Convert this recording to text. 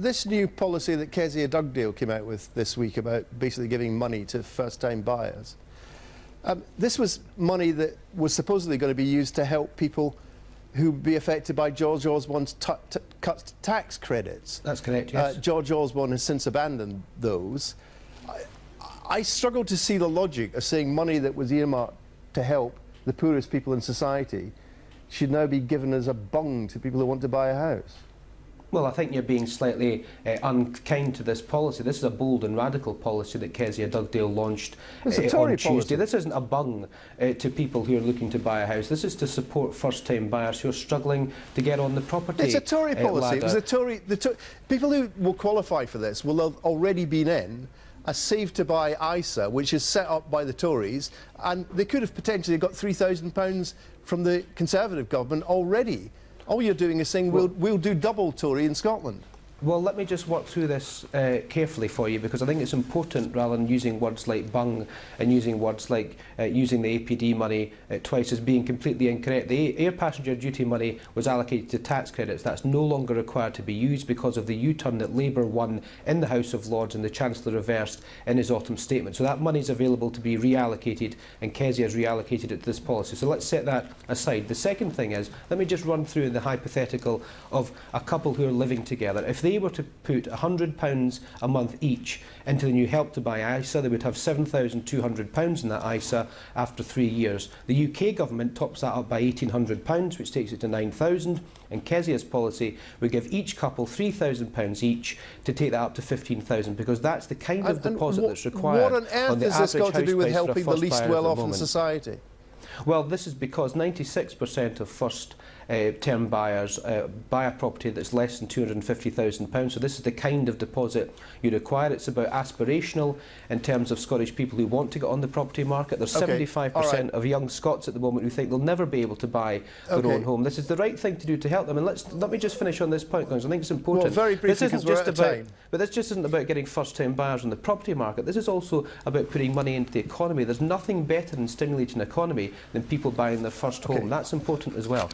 This new policy that Kezia Dugdale came out with this week about basically giving money to first-time buyers, this was money that was supposedly going to be used to help people who would be affected by George Osborne's cut tax credits. That's correct, yes. George Osborne has since abandoned those. I struggle to see the logic of saying money that was earmarked to help the poorest people in society should now be given as a bung to people who want to buy a house. Well, I think you're being slightly unkind to this policy. This is a bold and radical policy that Kezia Dugdale launched on Tuesday. Policy. This isn't a bung to people who are looking to buy a house. This is to support first-time buyers who are struggling to get on the property. It's a Tory policy. ladder. It was a Tory. People who will qualify for this will have already been in a Save to Buy ISA, which is set up by the Tories, and they could have potentially got £3,000 from the Conservative government already. All you're doing is saying we'll do double Tory in Scotland. Well, let me just work through this carefully for you, because I think it's important, rather than using words like bung and using words like using the APD money twice as being completely incorrect. The air passenger duty money was allocated to tax credits. That's no longer required to be used because of the U-turn that Labour won in the House of Lords and the Chancellor reversed in his autumn statement. So that money is available to be reallocated, and Kezia has reallocated it to this policy. So let's set that aside. The second thing is, let me just run through the hypothetical of a couple who are living together. If they were to put £100 a month each into the new Help to Buy ISA, they would have £7,200 in that ISA after 3 years. The UK government tops that up by £1,800, which takes it to £9,000, and Kezia's policy would give each couple £3,000 each to take that up to £15,000, because that's the kind of deposit that's required. What on earth has this got to do with helping the least well-off in society? Well, this is because 96% of first-term buyers buy a property that's less than £250,000. So this is the kind of deposit you require. It's about aspirational in terms of Scottish people who want to get on the property market. There's 75% of young Scots at the moment who think they'll never be able to buy their own home. This is the right thing to do to help them. And let me just finish on this point, because I think it's important. Well, very briefly, because we're out of time. But this just isn't about getting first-time buyers on the property market. This is also about putting money into the economy. There's nothing better in stimulating an economy than people buying their first home. That's important as well.